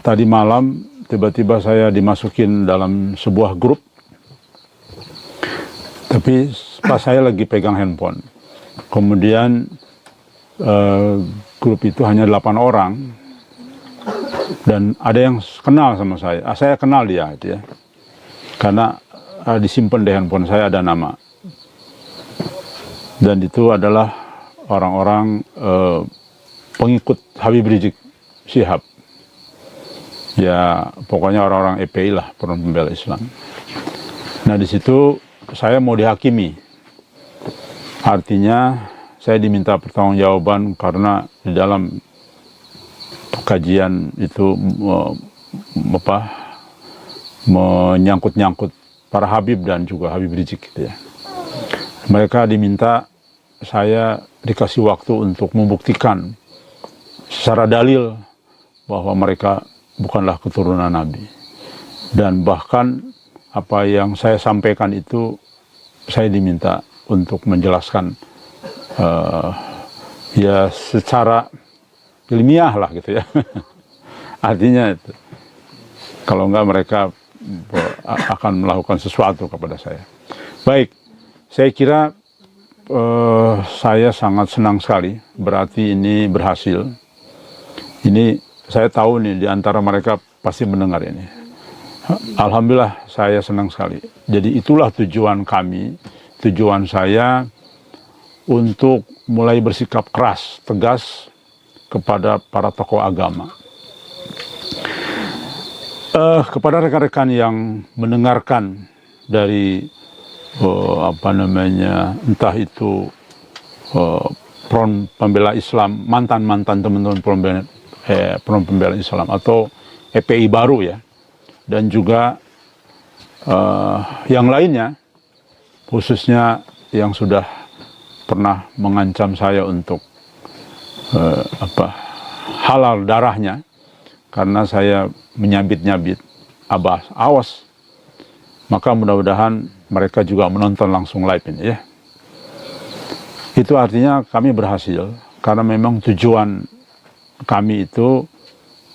tadi malam tiba-tiba saya dimasukin dalam sebuah grup, tapi pas saya lagi pegang handphone. Kemudian grup itu hanya 8 orang, dan ada yang kenal sama saya. Saya kenal dia, gitu ya, karena disimpan di handphone saya ada nama. Dan itu adalah orang-orang pengikut Habib Rizik Syihab. Ya, pokoknya orang-orang EPI lah, Front Pembela Islam. Nah, di situ saya mau dihakimi. Artinya saya diminta pertanggungjawaban karena di dalam kajian itu menyangkut-nyangkut para Habib dan juga Habib Rizik, gitu ya. Mereka diminta, saya dikasih waktu untuk membuktikan secara dalil bahwa mereka bukanlah keturunan Nabi. Dan bahkan apa yang saya sampaikan itu saya diminta untuk menjelaskan ya secara ilmiah lah, gitu ya. Artinya itu, kalau enggak mereka akan melakukan sesuatu kepada saya. Baik, saya kira saya sangat senang sekali, berarti ini berhasil. Ini saya tahu nih di antara mereka pasti mendengar ini. Alhamdulillah, saya senang sekali. Jadi itulah tujuan kami, tujuan saya untuk mulai bersikap keras, tegas kepada para tokoh agama. Kepada rekan-rekan yang mendengarkan dari entah itu Front Pembela Islam, mantan-mantan teman-teman Front Pembela Islam atau EPI baru ya, dan juga yang lainnya, khususnya yang sudah pernah mengancam saya untuk halal darahnya karena saya menyabit-nyabit Abbas, awas. Maka mudah-mudahan mereka juga menonton langsung live ini ya. Itu artinya kami berhasil, karena memang tujuan kami itu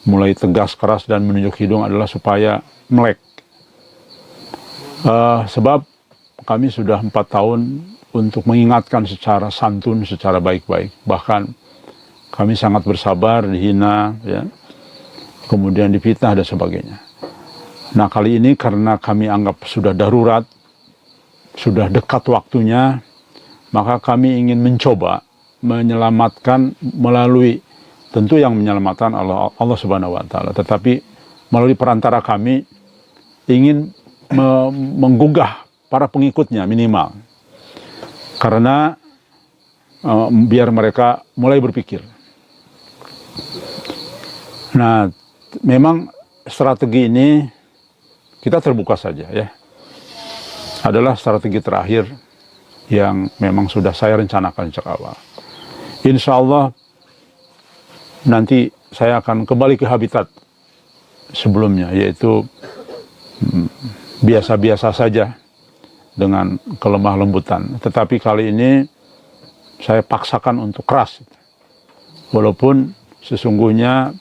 mulai tegas, keras, dan menunjuk hidung adalah supaya melek. Sebab kami sudah 4 tahun untuk mengingatkan secara santun, secara baik-baik. Bahkan kami sangat bersabar, dihina, ya, kemudian difitnah dan sebagainya. Nah, kali ini karena kami anggap sudah darurat, sudah dekat waktunya, maka kami ingin mencoba menyelamatkan melalui, tentu yang menyelamatkan Allah Subhanahu wa Ta'ala, tetapi melalui perantara kami ingin menggugah para pengikutnya minimal, karena biar mereka mulai berpikir. Nah, memang strategi ini kita terbuka saja ya, adalah strategi terakhir yang memang sudah saya rencanakan sejak awal. Insya Allah nanti saya akan kembali ke habitat sebelumnya, yaitu biasa-biasa saja dengan kelemah lembutan. Tetapi kali ini saya paksakan untuk keras, walaupun sesungguhnya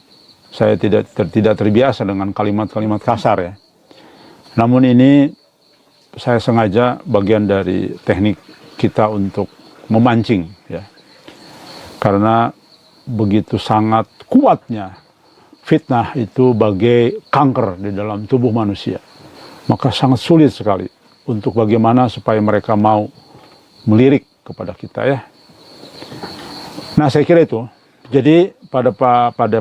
saya tidak terbiasa dengan kalimat-kalimat kasar ya. Namun ini saya sengaja bagian dari teknik kita untuk memancing ya. Karena begitu sangat kuatnya fitnah itu bagai kanker di dalam tubuh manusia. Maka sangat sulit sekali untuk bagaimana supaya mereka mau melirik kepada kita ya. Nah, saya kira itu. Jadi pada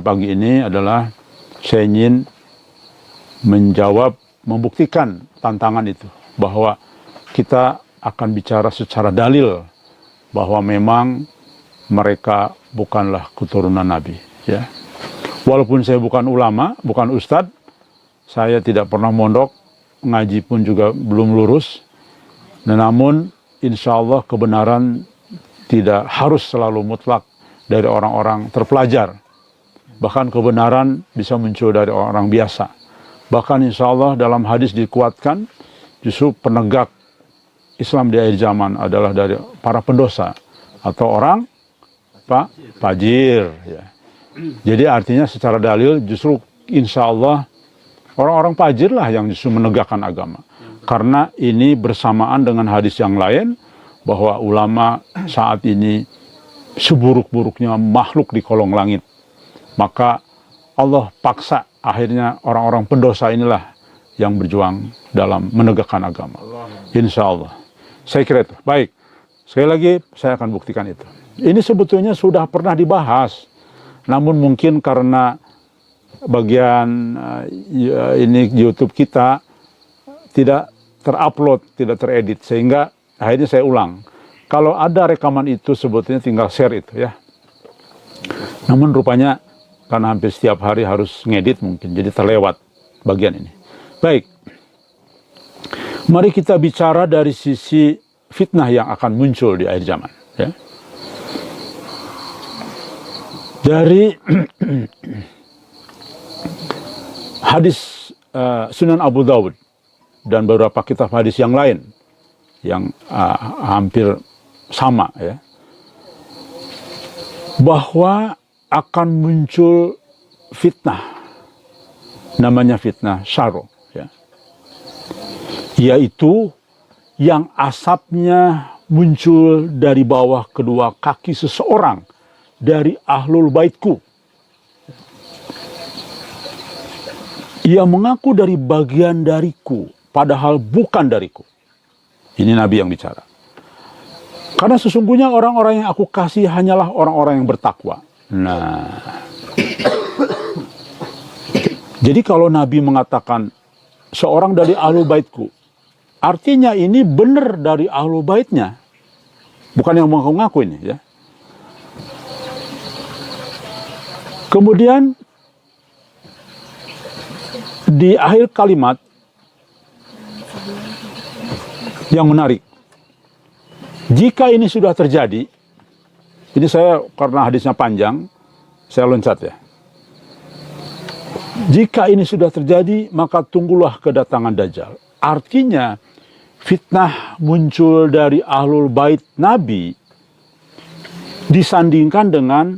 pagi ini adalah saya ingin menjawab, membuktikan tantangan itu, bahwa kita akan bicara secara dalil bahwa memang mereka bukanlah keturunan Nabi ya. Walaupun saya bukan ulama, bukan ustadz, saya tidak pernah mondok, ngaji pun juga belum lurus. Namun insya Allah kebenaran tidak harus selalu mutlak dari orang-orang terpelajar. Bahkan kebenaran bisa muncul dari orang biasa. Bahkan insya Allah dalam hadis dikuatkan, justru penegak Islam di akhir zaman adalah dari para pendosa atau orang fajir ya. Jadi artinya secara dalil justru insya Allah orang-orang fajir lah yang justru menegakkan agama. Karena ini bersamaan dengan hadis yang lain, bahwa ulama saat ini seburuk-buruknya makhluk di kolong langit. Maka Allah paksa akhirnya orang-orang pendosa inilah yang berjuang dalam menegakkan agama. Insya Allah. Saya kira itu. Baik. Sekali lagi saya akan buktikan itu. Ini sebetulnya sudah pernah dibahas. Namun mungkin karena bagian ini YouTube kita tidak terupload, tidak teredit, sehingga akhirnya saya ulang. Kalau ada rekaman itu sebetulnya tinggal share itu ya. Namun rupanya karena hampir setiap hari harus ngedit mungkin, jadi terlewat bagian ini. Baik, mari kita bicara dari sisi fitnah yang akan muncul di akhir zaman. Ya. Dari hadis Sunan Abu Dawud dan beberapa kitab hadis yang lain yang hampir sama ya, bahwa akan muncul fitnah, namanya fitnah syaro ya, yaitu yang asapnya muncul dari bawah kedua kaki seseorang dari ahlul baitku. Ia mengaku dari bagian dariku, padahal bukan dariku. Ini Nabi yang bicara. Karena sesungguhnya orang-orang yang aku kasih hanyalah orang-orang yang bertakwa. Nah, jadi kalau Nabi mengatakan seorang dari ahlul baitku, artinya ini benar dari ahlul baitnya, bukan yang mengaku-ngaku ini ya. Kemudian di akhir kalimat yang menarik, jika ini sudah terjadi, ini saya karena hadisnya panjang, saya loncat ya. Jika ini sudah terjadi, maka tunggulah kedatangan Dajjal. Artinya fitnah muncul dari ahlul bait Nabi disandingkan dengan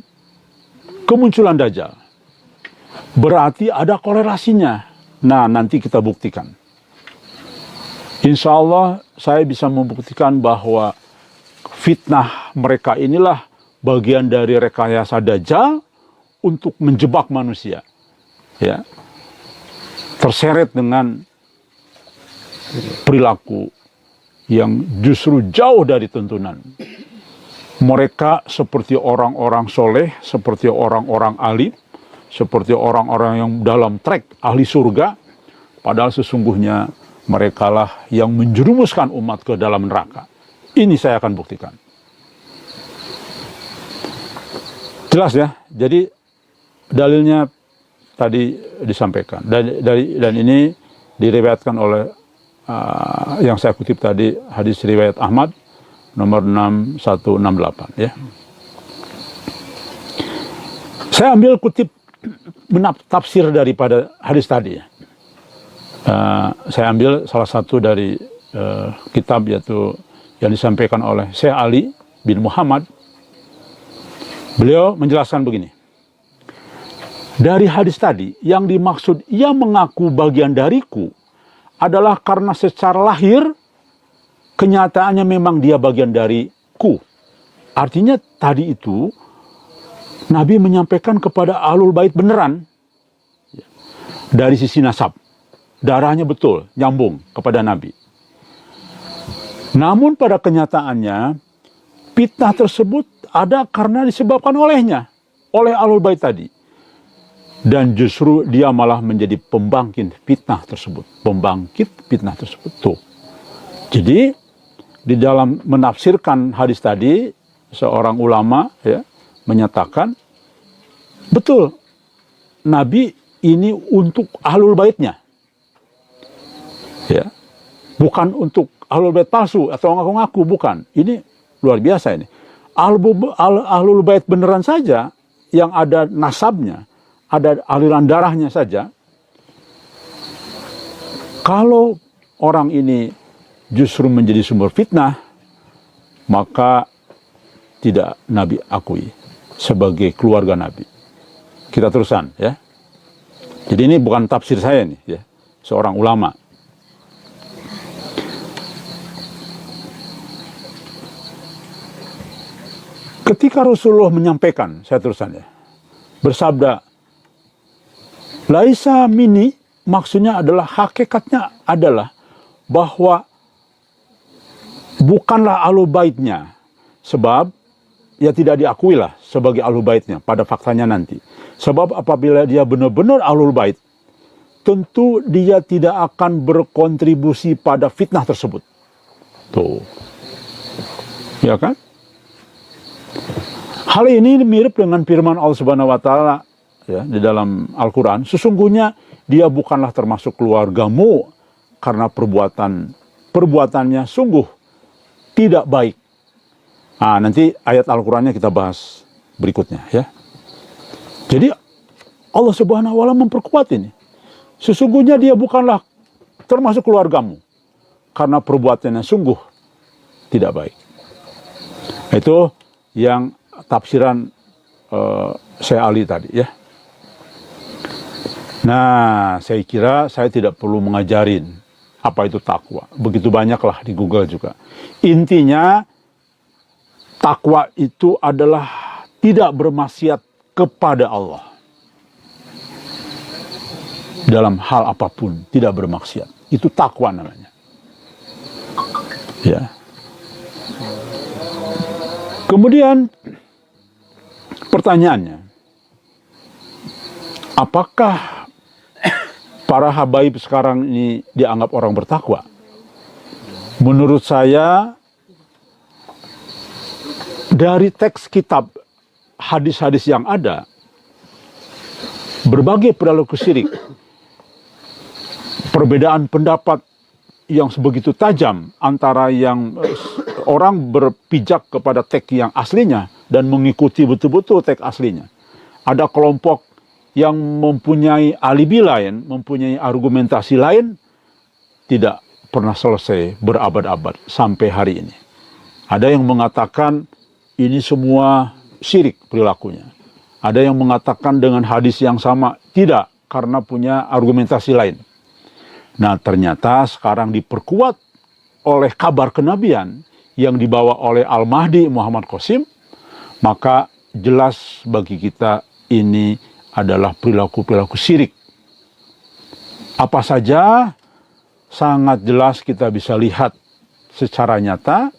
kemunculan Dajjal. Berarti ada korelasinya. Nah, nanti kita buktikan. Insya Allah saya bisa membuktikan bahwa fitnah mereka inilah bagian dari rekayasa Dajjal untuk menjebak manusia. Ya, terseret dengan perilaku yang justru jauh dari tuntunan. Mereka seperti orang-orang soleh, seperti orang-orang alim, seperti orang-orang yang dalam trek ahli surga, padahal sesungguhnya merekalah yang menjerumuskan umat ke dalam neraka. Ini saya akan buktikan. Jelas ya. Jadi dalilnya tadi disampaikan dan ini diriwayatkan oleh yang saya kutip tadi, hadis riwayat Ahmad nomor 6168 ya. Saya ambil kutip tafsir daripada hadis tadi ya. Saya ambil salah satu dari kitab yaitu yang disampaikan oleh Syekh Ali bin Muhammad. Beliau menjelaskan begini. Dari hadis tadi, yang dimaksud ia mengaku bagian dariku adalah karena secara lahir kenyataannya memang dia bagian dariku. Artinya tadi itu Nabi menyampaikan kepada ahlul bait beneran dari sisi nasab. Darahnya betul, nyambung kepada Nabi. Namun pada kenyataannya fitnah tersebut ada karena disebabkan olehnya, oleh ahlul bait tadi. Dan justru dia malah menjadi pembangkit fitnah tersebut. Pembangkit fitnah tersebut. Tuh. Jadi, di dalam menafsirkan hadis tadi, seorang ulama ya, menyatakan, betul, Nabi ini untuk ahlul baitnya. Ya. Bukan untuk ahlul bait palsu atau ngaku-ngaku, bukan. Ini luar biasa ini. Ahlul bait beneran saja, yang ada nasabnya, ada aliran darahnya saja, kalau orang ini justru menjadi sumber fitnah, maka tidak Nabi akui sebagai keluarga Nabi. Kita terusan ya. Jadi ini bukan tafsir saya nih, ya, seorang ulama. Ketika Rasulullah menyampaikan, saya teruskan ya, bersabda, laisa mini, maksudnya adalah, hakikatnya adalah bahwa bukanlah ahlul baitnya, sebab ya tidak diakui lah sebagai ahlul baitnya pada faktanya nanti. Sebab apabila dia benar-benar ahlul bait, tentu dia tidak akan berkontribusi pada fitnah tersebut. Tuh, ya kan? Hal ini mirip dengan firman Allah Subhanahu wa taala ya di dalam Al-Qur'an, sesungguhnya dia bukanlah termasuk keluargamu karena perbuatannya sungguh tidak baik. Nah, nanti ayat Al-Qur'annya kita bahas berikutnya ya. Jadi Allah Subhanahu wa taala memperkuat ini. Sesungguhnya dia bukanlah termasuk keluargamu karena perbuatannya sungguh tidak baik. Itu yang tafsiran Syekh Ali tadi ya. Nah, saya kira saya tidak perlu mengajarin apa itu takwa. Begitu banyaklah di Google juga. Intinya takwa itu adalah tidak bermaksiat kepada Allah. Dalam hal apapun tidak bermaksiat. Itu takwa namanya. Ya. Kemudian pertanyaannya, apakah para habaib sekarang ini dianggap orang bertakwa? Menurut saya, dari teks kitab, hadis-hadis yang ada, berbagai perilaku syirik, perbedaan pendapat yang sebegitu tajam antara yang orang berpijak kepada teks yang aslinya dan mengikuti betul-betul teks aslinya. Ada kelompok yang mempunyai alibi lain, mempunyai argumentasi lain, tidak pernah selesai berabad-abad sampai hari ini. Ada yang mengatakan ini semua syirik perilakunya. Ada yang mengatakan dengan hadis yang sama, tidak, karena punya argumentasi lain. Nah, ternyata sekarang diperkuat oleh kabar kenabian yang dibawa oleh Al-Mahdi Muhammad Qasim, maka jelas bagi kita ini adalah perilaku-perilaku syirik. Apa saja sangat jelas kita bisa lihat secara nyata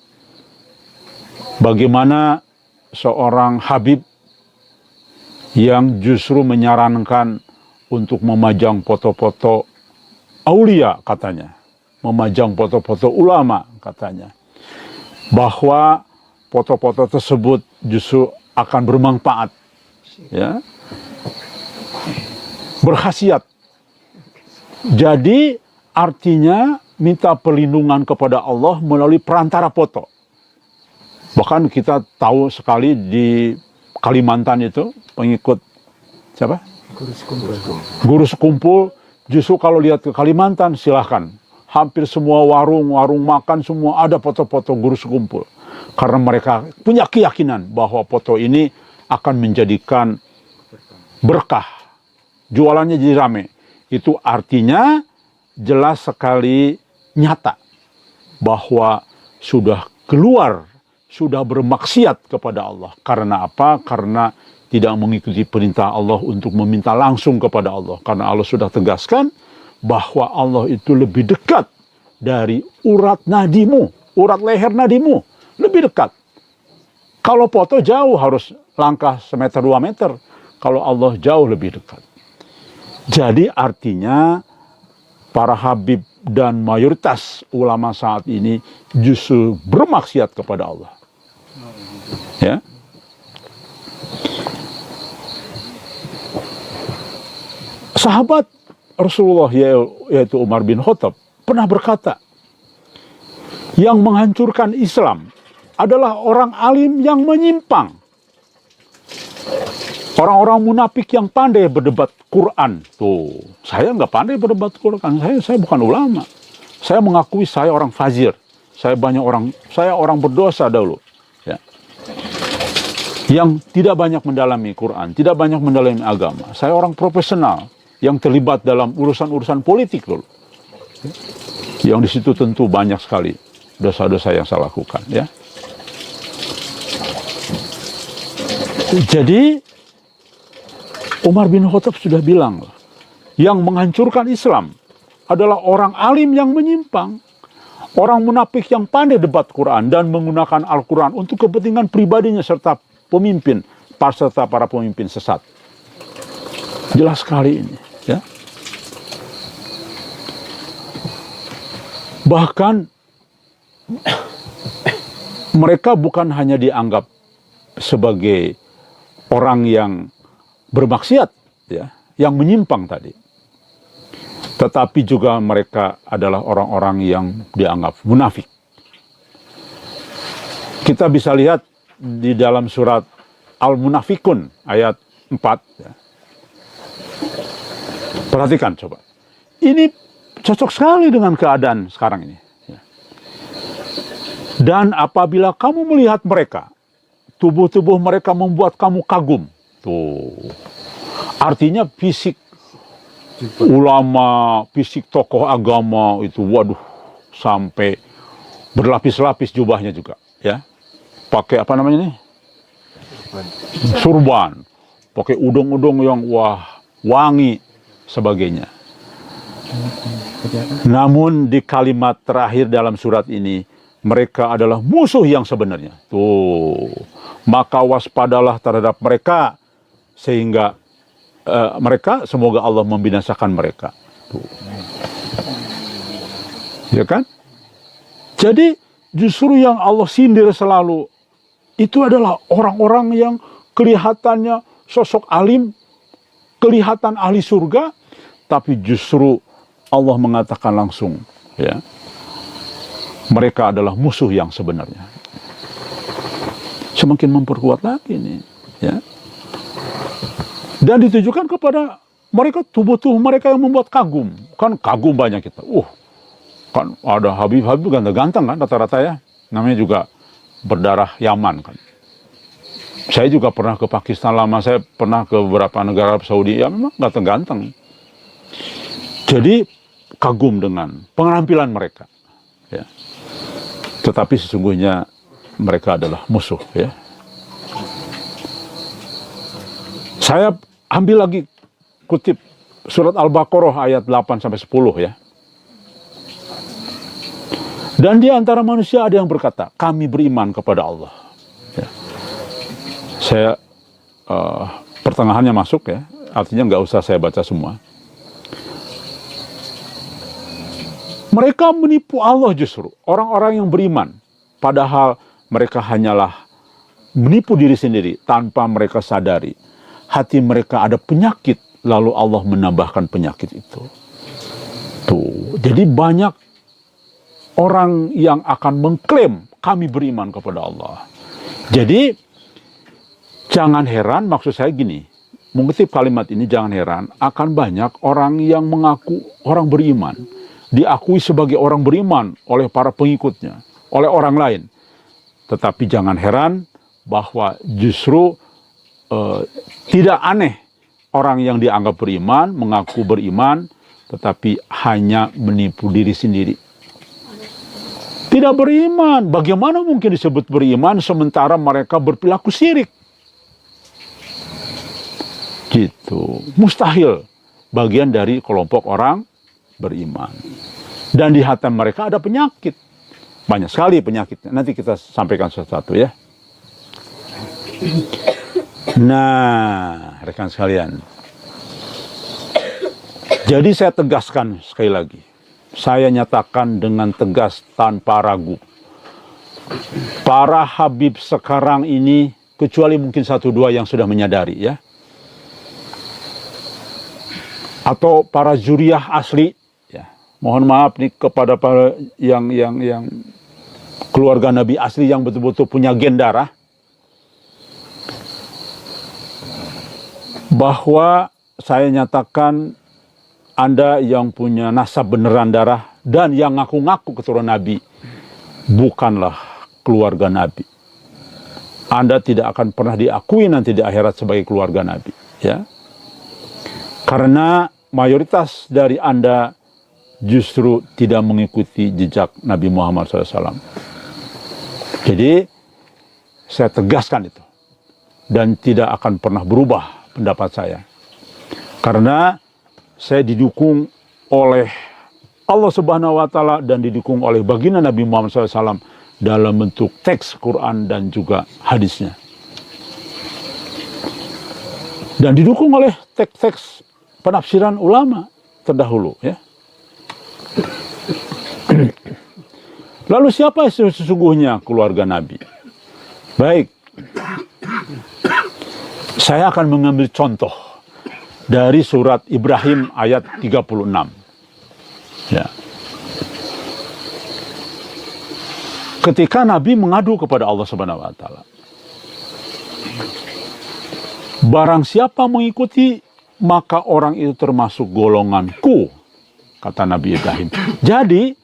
bagaimana seorang Habib yang justru menyarankan untuk memajang foto-foto aulia katanya, memajang foto-foto ulama katanya, bahwa foto-foto tersebut justru akan bermanfaat, ya, berkhasiat. Jadi artinya minta perlindungan kepada Allah melalui perantara foto. Bahkan kita tahu sekali di Kalimantan itu pengikut siapa? Guru Sekumpul. Justru kalau lihat ke Kalimantan silahkan. Hampir semua warung makan semua ada foto-foto Guru Sekumpul. Karena mereka punya keyakinan bahwa foto ini akan menjadikan berkah. Jualannya jadi rame. Itu artinya jelas sekali nyata bahwa sudah keluar, sudah bermaksiat kepada Allah. Karena apa? Karena tidak mengikuti perintah Allah untuk meminta langsung kepada Allah. Karena Allah sudah tegaskan bahwa Allah itu lebih dekat dari urat nadimu, urat leher nadimu. Lebih dekat. Kalau foto jauh harus langkah 1 meter 2 meter. Kalau Allah jauh lebih dekat. Jadi artinya para habib dan mayoritas ulama saat ini justru bermaksiat kepada Allah. Ya. Sahabat Rasulullah yaitu Umar bin Khattab pernah berkata, yang menghancurkan Islam adalah orang alim yang menyimpang. Orang-orang munafik yang pandai berdebat Quran. Tuh, saya nggak pandai berdebat Quran. Saya bukan ulama. Saya mengakui saya orang fajir. Saya orang berdosa dahulu. Ya. Yang tidak banyak mendalami Quran, tidak banyak mendalami agama. Saya orang profesional yang terlibat dalam urusan-urusan politik loh. Yang di situ tentu banyak sekali dosa-dosa yang saya lakukan, ya. Jadi Umar bin Khattab sudah bilang, yang menghancurkan Islam adalah orang alim yang menyimpang, orang munafik yang pandai debat Quran dan menggunakan Al-Quran untuk kepentingan pribadinya serta pemimpin, serta para pemimpin sesat. Jelas sekali ini, ya. Bahkan mereka bukan hanya dianggap sebagai orang yang bermaksiat, ya, yang menyimpang tadi, tetapi juga mereka adalah orang-orang yang dianggap munafik. Kita bisa lihat di dalam surat Al-Munafikun ayat 4. Ya. Perhatikan coba. Ini cocok sekali dengan keadaan sekarang ini. Ya. Dan apabila kamu melihat mereka, tubuh-tubuh mereka membuat kamu kagum. Tuh. Artinya fisik ulama, fisik tokoh agama itu, waduh, sampai berlapis-lapis jubahnya juga, ya. Pakai apa namanya nih? Surban. Pakai udung-udung yang wah, wangi sebagainya. Namun di kalimat terakhir dalam surat ini, mereka adalah musuh yang sebenarnya. Tuh. Maka waspadalah terhadap mereka sehingga mereka, semoga Allah membinasakan mereka. Tuh. Ya kan? Jadi justru yang Allah sindir selalu itu adalah orang-orang yang kelihatannya sosok alim, kelihatan ahli surga, tapi justru Allah mengatakan langsung, ya, mereka adalah musuh yang sebenarnya. Semakin memperkuat lagi nih, ya. Dan ditujukan kepada mereka, tubuh-tubuh mereka yang membuat kagum. Kan kagum banyak kita. Kan ada Habib-Habib ganteng-ganteng kan rata-rata, ya. Namanya juga berdarah Yaman kan. Saya juga pernah ke Pakistan lama, saya pernah ke beberapa negara Arab Saudi, ya memang ganteng-ganteng. Jadi kagum dengan penampilan mereka, ya. Tetapi sesungguhnya mereka adalah musuh, ya. Saya ambil lagi kutip surat Al-Baqarah ayat 8-10, ya. Dan di antara manusia ada yang berkata, kami beriman kepada Allah. Ya. Saya pertengahannya masuk, ya, artinya nggak usah saya baca semua. Mereka menipu Allah justru, orang-orang yang beriman. Padahal mereka hanyalah menipu diri sendiri tanpa mereka sadari. Hati mereka ada penyakit, lalu Allah menambahkan penyakit itu. Tuh, jadi banyak orang yang akan mengklaim kami beriman kepada Allah. Jadi jangan heran, maksud saya gini, mengutip kalimat ini, jangan heran akan banyak orang yang mengaku orang beriman, diakui sebagai orang beriman oleh para pengikutnya, oleh orang lain. Tetapi jangan heran bahwa justru tidak aneh orang yang dianggap beriman, mengaku beriman, tetapi hanya menipu diri sendiri. Tidak beriman, bagaimana mungkin disebut beriman sementara mereka berperilaku syirik? Gitu, mustahil bagian dari kelompok orang beriman. Dan di hati mereka ada penyakit. Banyak sekali penyakitnya. Nanti kita sampaikan satu-satu, ya. Nah, rekan sekalian. Jadi saya tegaskan sekali lagi. Saya nyatakan dengan tegas tanpa ragu. Para Habib sekarang ini, kecuali mungkin 1-2 yang sudah menyadari, ya. Atau para zuriyah asli, ya. Mohon maaf nih kepada para yang keluarga Nabi asli yang betul-betul punya gen darah, bahwa saya nyatakan Anda yang punya nasab beneran darah dan yang ngaku-ngaku keturunan Nabi bukanlah keluarga Nabi. Anda tidak akan pernah diakui nanti di akhirat sebagai keluarga Nabi, ya. Karena mayoritas dari Anda justru tidak mengikuti jejak Nabi Muhammad SAW. Jadi saya tegaskan itu dan tidak akan pernah berubah pendapat saya, karena saya didukung oleh Allah Subhanahu wa Ta'ala dan didukung oleh baginda Nabi Muhammad SAW dalam bentuk teks Quran dan juga hadisnya, dan didukung oleh teks-teks penafsiran ulama terdahulu, ya. Lalu siapa sesungguhnya keluarga Nabi? Baik, saya akan mengambil contoh dari surat Ibrahim ayat 36. Ya. Ketika Nabi mengadu kepada Allah Subhanahu wa Ta'ala, barang siapa mengikuti, maka orang itu termasuk golonganku, kata Nabi Ibrahim. Jadi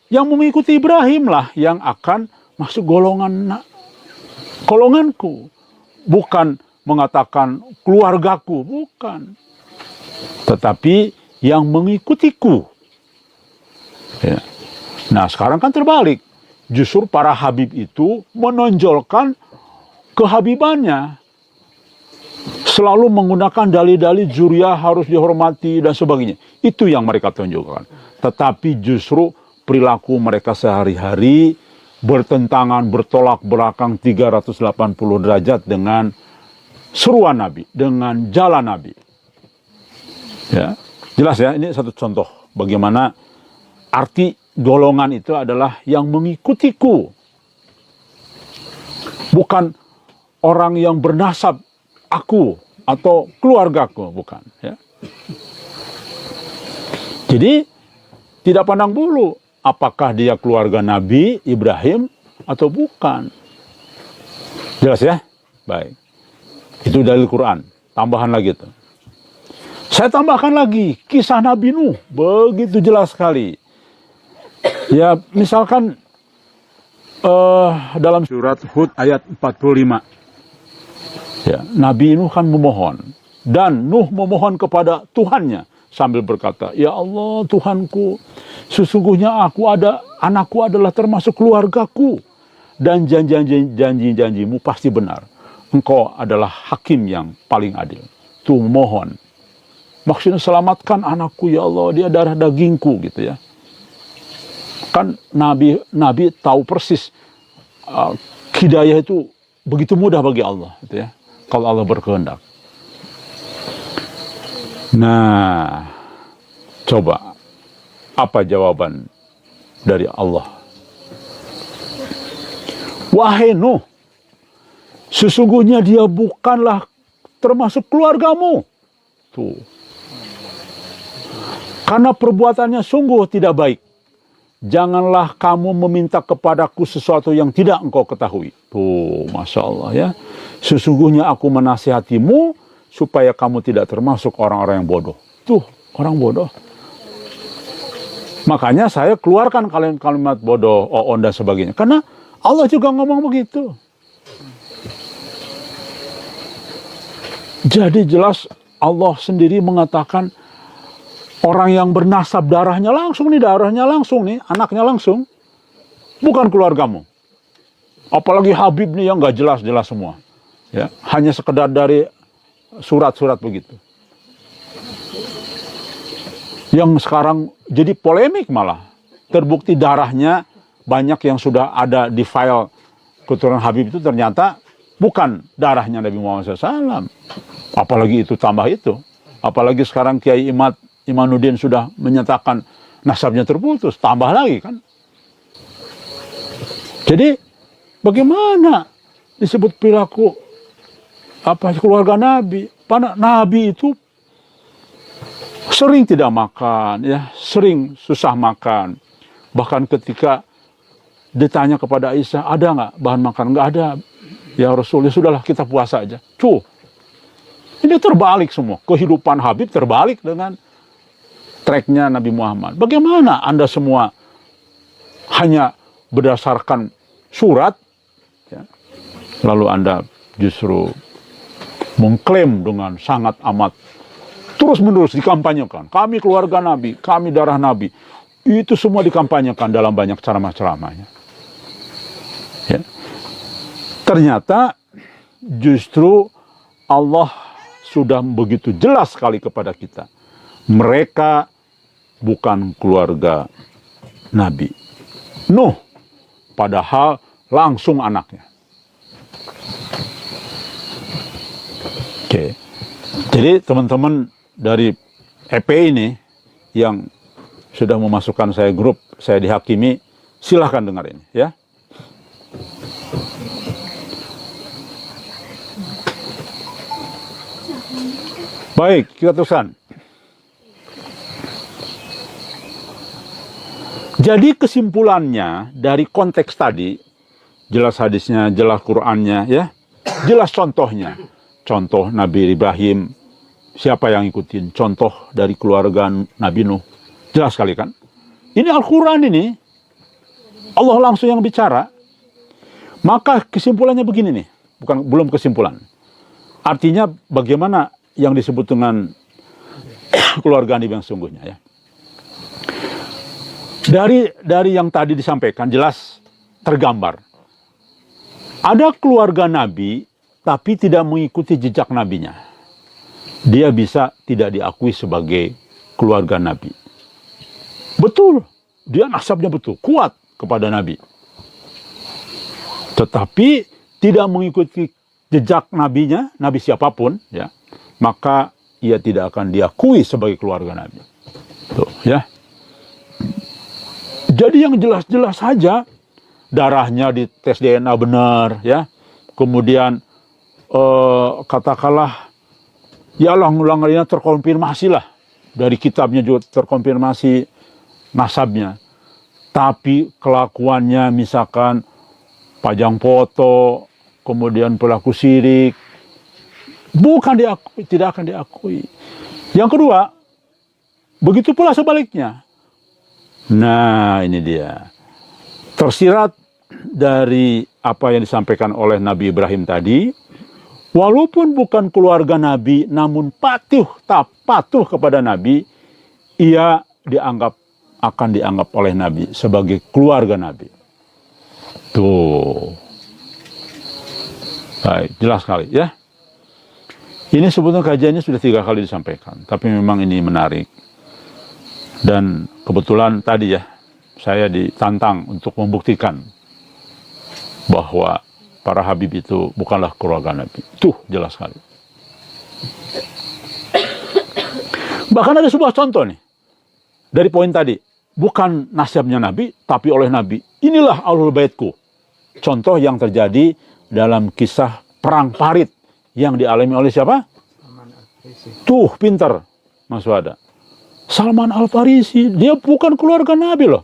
yang mengikuti Ibrahim lah yang akan masuk golonganku, bukan mengatakan keluargaku, bukan, tetapi yang mengikutiku. Ya. Nah, sekarang kan terbalik. Justru para habib itu menonjolkan kehabibannya, selalu menggunakan dalil-dalil zuriyah harus dihormati dan sebagainya. Itu yang mereka tunjukkan. Tetapi justru perilaku mereka sehari-hari bertentangan, bertolak belakang 380 derajat dengan seruan Nabi, dengan jalan Nabi. Ya, jelas ya, ini satu contoh bagaimana arti golongan itu adalah yang mengikutiku, bukan orang yang bernasab aku atau keluargaku, bukan, ya. Jadi tidak pandang bulu apakah dia keluarga Nabi Ibrahim atau bukan. Jelas ya? Baik. Itu dalil Quran. Tambahan lagi tuh. Saya tambahkan lagi kisah Nabi Nuh, begitu jelas sekali. Ya, misalkan dalam surat Hud ayat 45. Ya, Nabi Nuh kan memohon, dan Nuh memohon kepada Tuhannya sambil berkata, "Ya Allah, Tuhanku, sesungguhnya anakku adalah termasuk keluargaku, dan janji-janjimu pasti benar. Engkau adalah hakim yang paling adil." Tuh mohon, maksudnya selamatkan anakku ya Allah, dia darah dagingku, gitu ya. Kan Nabi tahu persis hidayah itu begitu mudah bagi Allah, gitu ya, kalau Allah berkehendak. Nah, coba apa jawaban dari Allah? Wahai Nuh, sesungguhnya dia bukanlah termasuk keluargamu. Tuh. Karena perbuatannya sungguh tidak baik. Janganlah kamu meminta kepadaku sesuatu yang tidak engkau ketahui. Tuh, Masya Allah ya. Sesungguhnya aku menasihatimu supaya kamu tidak termasuk orang-orang yang bodoh. Tuh, orang bodoh. Makanya saya keluarkan kalimat bodoh, oon dan sebagainya. Karena Allah juga ngomong begitu. Jadi jelas Allah sendiri mengatakan orang yang bernasab darahnya langsung nih, anaknya langsung. Bukan keluargamu. Apalagi Habib nih yang gak jelas-jelas semua. Ya, hanya sekedar dari surat-surat begitu. Yang sekarang jadi polemik malah. Terbukti darahnya banyak yang sudah ada di file keturunan Habib itu ternyata bukan darahnya Nabi Muhammad SAW. Apalagi itu tambah itu. Apalagi sekarang Kiai Imanuddin sudah menyatakan nasabnya terputus. Tambah lagi kan. Jadi bagaimana disebut perilaku keluarga Nabi? Karena Nabi itu sering tidak makan, ya, sering susah makan. Bahkan ketika ditanya kepada Aisyah, ada nggak bahan makan? Nggak ada. Ya Rasul, ya sudahlah kita puasa aja. Cuh, ini terbalik semua. Kehidupan Habib terbalik dengan tracknya Nabi Muhammad. Bagaimana Anda semua hanya berdasarkan surat, ya, lalu Anda justru mengklaim dengan sangat amat Terus-menerus dikampanyekan. Kami keluarga Nabi, kami darah Nabi. Itu semua dikampanyekan dalam banyak ceramah-ceramahnya. Ya. Ternyata justru Allah sudah begitu jelas sekali kepada kita. Mereka bukan keluarga Nabi Nuh, padahal langsung anaknya. Oke. Jadi teman-teman dari EP ini yang sudah memasukkan saya grup, saya dihakimi, silahkan dengar ini ya. Baik, kita teruskan. Jadi kesimpulannya dari konteks tadi, jelas hadisnya, jelas Qur'annya ya, jelas contohnya. Contoh Nabi Ibrahim, siapa yang ikutin? Contoh dari keluarga Nabi Nuh. Jelas sekali kan? Ini Al-Quran ini, Allah langsung yang bicara. Maka kesimpulannya begini nih, belum kesimpulan. Artinya bagaimana yang disebut dengan keluarga Nabi yang sungguhnya ya. Dari yang tadi disampaikan jelas tergambar. Ada keluarga Nabi tapi tidak mengikuti jejak nabinya. Dia bisa tidak diakui sebagai keluarga Nabi. Betul, dia nasabnya betul, kuat kepada Nabi. Tetapi tidak mengikuti jejak nabinya, Nabi siapapun, ya, maka ia tidak akan diakui sebagai keluarga Nabi. Tuh, ya. Jadi yang jelas-jelas saja, darahnya dites DNA benar, ya. Kemudian katakanlah, ya ulang-ulangnya terkonfirmasi lah. Dari kitabnya juga terkonfirmasi nasabnya. Tapi kelakuannya misalkan pajang foto, kemudian pelaku syirik, bukan diakui, tidak akan diakui. Yang kedua, begitu pula sebaliknya. Nah, ini dia. Tersirat dari apa yang disampaikan oleh Nabi Ibrahim tadi, walaupun bukan keluarga Nabi, namun patuh kepada Nabi, ia akan dianggap oleh Nabi sebagai keluarga Nabi. Tuh. Baik, jelas sekali ya. Ini sebetulnya kajiannya sudah 3 kali disampaikan, tapi memang ini menarik. Dan kebetulan tadi ya, saya ditantang untuk membuktikan bahwa para Habib itu bukanlah keluarga Nabi. Tuh, jelas sekali. Bahkan ada sebuah contoh nih, dari poin tadi. Bukan nasabnya Nabi, tapi oleh Nabi. Inilah Ahlul Baitku. Contoh yang terjadi dalam kisah Perang Parit yang dialami oleh siapa? Tuh, pintar Mas Wada. Salman Al-Farisi, dia bukan keluarga Nabi loh.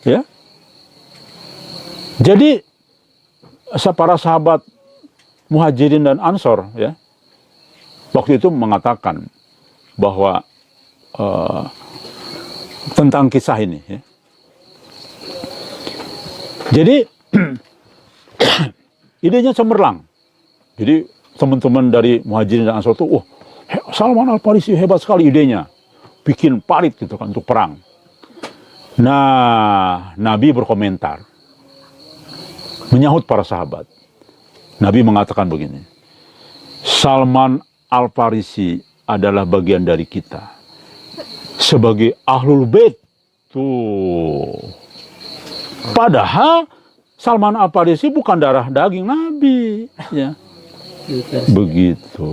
Ya. Jadi para sahabat Muhajirin dan Ansor ya, waktu itu mengatakan bahwa tentang kisah ini ya. Jadi idenya cemerlang. Jadi teman-teman dari Muhajirin dan Ansor itu, Salman Al-Farisi hebat sekali idenya. Bikin parit gitu kan untuk perang. Nah, Nabi berkomentar. Menyahut para sahabat. Nabi mengatakan begini. Salman Al-Farisi adalah bagian dari kita. Sebagai Ahlul Bait. Tuh. Padahal Salman Al-Farisi bukan darah daging Nabi. Ya. Begitu.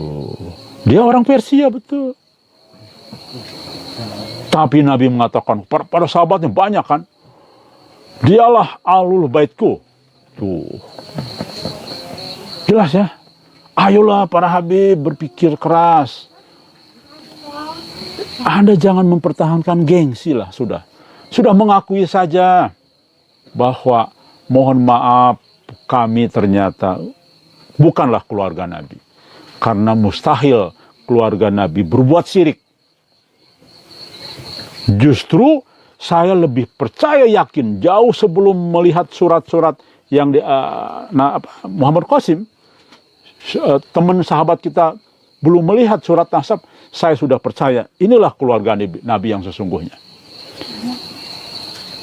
Dia orang Persia betul. Tapi Nabi mengatakan, para sahabatnya banyak kan. Dialah Ahlul Baitku. Tuh. Jelas ya. Ayolah para Habib berpikir keras. Anda jangan mempertahankan gengsi lah, sudah. Sudah mengakui saja bahwa mohon maaf kami ternyata bukanlah keluarga Nabi. Karena mustahil keluarga Nabi berbuat syirik. Justru saya lebih percaya yakin jauh sebelum melihat surat-surat yang Muhammad Qasim, teman sahabat kita belum melihat surat nasab, saya sudah percaya inilah keluarga Nabi yang sesungguhnya.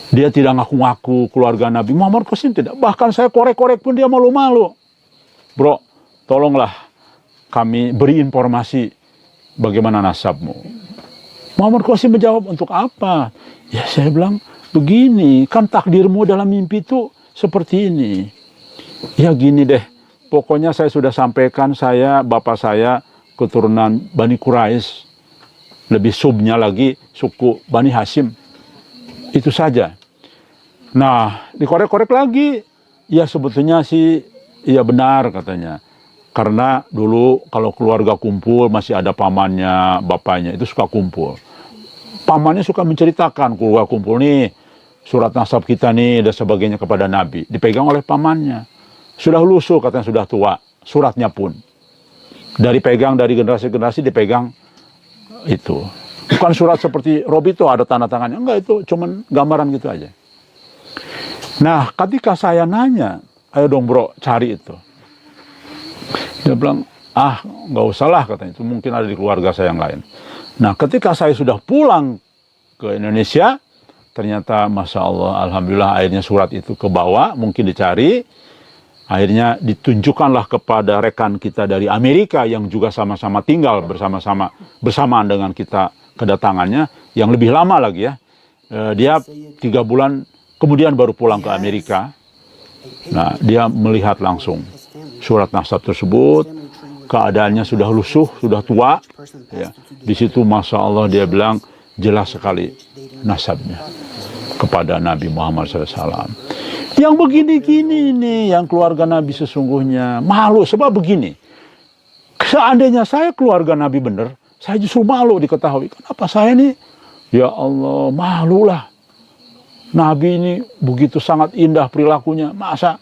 Dia tidak ngaku-ngaku keluarga Nabi Muhammad Qasim, tidak. Bahkan saya korek-korek pun dia malu-malu. Bro, tolonglah kami beri informasi bagaimana nasabmu. Muhammad Qasim menjawab, untuk apa? Ya saya bilang, begini, kan takdirmu dalam mimpi itu seperti ini. Ya gini deh, pokoknya saya sudah sampaikan, bapak saya keturunan Bani Quraisy, lebih subnya lagi suku Bani Hashim. Itu saja. Nah, dikorek-korek lagi. Ya sebetulnya sih, iya benar katanya. Karena dulu kalau keluarga kumpul masih ada pamannya, bapaknya, itu suka kumpul. Pamannya suka menceritakan, keluarga kumpul nih, surat nasab kita nih, dan sebagainya kepada Nabi. Dipegang oleh pamannya. Sudah lusuh katanya, sudah tua. Suratnya pun. Dari generasi-generasi dipegang itu. Bukan surat seperti Robi itu ada tanda tangannya. Enggak, itu cuman gambaran gitu aja. Nah, ketika saya nanya, ayo dong bro, cari itu. Dia bilang, nggak usah lah katanya, itu mungkin ada di keluarga saya yang lain. Nah, ketika saya sudah pulang ke Indonesia, ternyata Masya Allah, Alhamdulillah akhirnya surat itu kebawa, mungkin dicari. Akhirnya ditunjukkanlah kepada rekan kita dari Amerika yang juga sama-sama tinggal bersamaan dengan kita kedatangannya, yang lebih lama lagi ya. Dia 3 bulan kemudian baru pulang ke Amerika. Nah, dia melihat langsung surat nasab tersebut, keadaannya sudah lusuh, sudah tua. Ya. Di situ Masya Allah dia bilang jelas sekali nasabnya kepada Nabi Muhammad SAW. Yang begini-gini nih, yang keluarga Nabi sesungguhnya malu sebab begini. Seandainya saya keluarga Nabi benar, saya justru malu diketahui. Kenapa saya nih? Ya Allah, malulah. Nabi ini begitu sangat indah perilakunya. Masa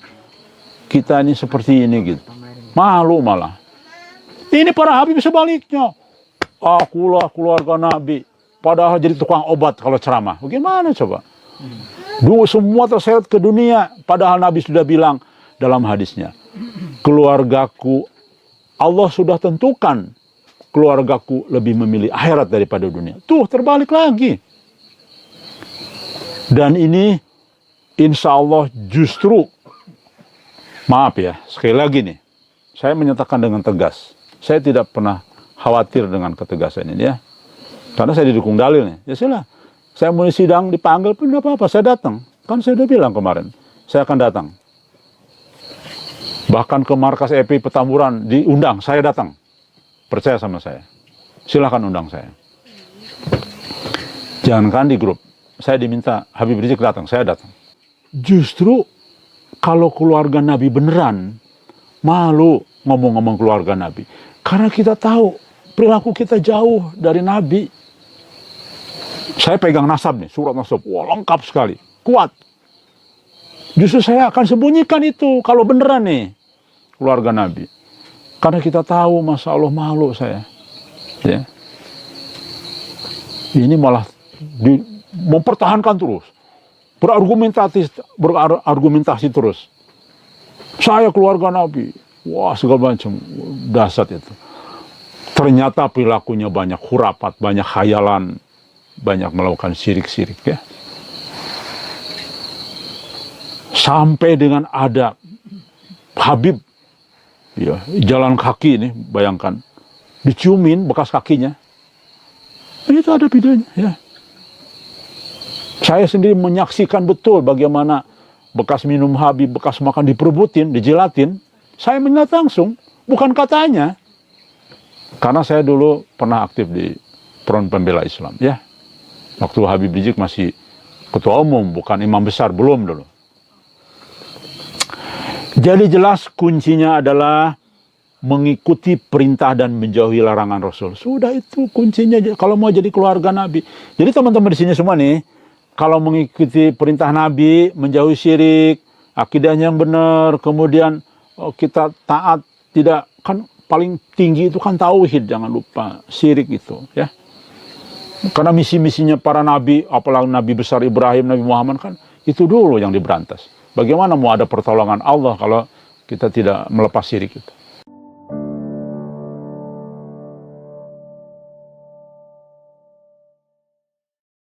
kita ini seperti ini gitu. Malu malah. Ini para Habib sebaliknya. Akulah keluarga Nabi. Padahal jadi tukang obat kalau ceramah. Bagaimana coba? Dulu semua terseret ke dunia. Padahal Nabi sudah bilang dalam hadisnya. Keluargaku, Allah sudah tentukan. Keluargaku lebih memilih akhirat daripada dunia. Tuh terbalik lagi. Dan ini insya Allah justru, maaf ya, sekali lagi nih, saya menyatakan dengan tegas, saya tidak pernah khawatir dengan ketegasan ini ya, karena saya didukung dalilnya. Ya sudah, saya mau sidang dipanggil pun tidak apa-apa, saya datang. Kan saya sudah bilang kemarin, saya akan datang. Bahkan ke markas EPI Petamburan diundang, saya datang. Percaya sama saya, silahkan undang saya. Jangankan di grup. Saya diminta Habib Rizik datang, saya datang. Justru kalau keluarga Nabi beneran, malu ngomong-ngomong keluarga Nabi. Karena kita tahu perilaku kita jauh dari Nabi. Saya pegang nasab nih, surat nasab. Wah, lengkap sekali, kuat. Justru saya akan sembunyikan itu kalau beneran nih keluarga Nabi. Karena kita tahu, Masya Allah, malu saya. Ya. Ini malah mempertahankan terus, berargumentasi terus. Saya keluarga Nabi, wah segala macam, dahsyat itu. Ternyata perilakunya banyak khurafat, banyak khayalan, banyak melakukan syirik-syirik ya. Sampai dengan ada Habib, ya, jalan kaki ini, bayangkan, diciumin bekas kakinya. Itu ada videonya ya. Saya sendiri menyaksikan betul bagaimana bekas minum Habib, bekas makan diperbutin, dijilatin. Saya melihat langsung, bukan katanya. Karena saya dulu pernah aktif di Front Pembela Islam, ya. Waktu Habib Rizik masih ketua umum, bukan imam besar, belum dulu. Jadi jelas kuncinya adalah mengikuti perintah dan menjauhi larangan Rasul. Sudah itu kuncinya kalau mau jadi keluarga Nabi. Jadi teman-teman di sini semua nih, kalau mengikuti perintah Nabi, menjauhi syirik, akidahnya yang benar, kemudian kita taat, tidak, kan paling tinggi itu kan tauhid, jangan lupa, syirik itu, ya. Karena misi-misinya para nabi, apalagi Nabi besar Ibrahim, Nabi Muhammad kan, itu dulu yang diberantas. Bagaimana mau ada pertolongan Allah kalau kita tidak melepas syirik itu?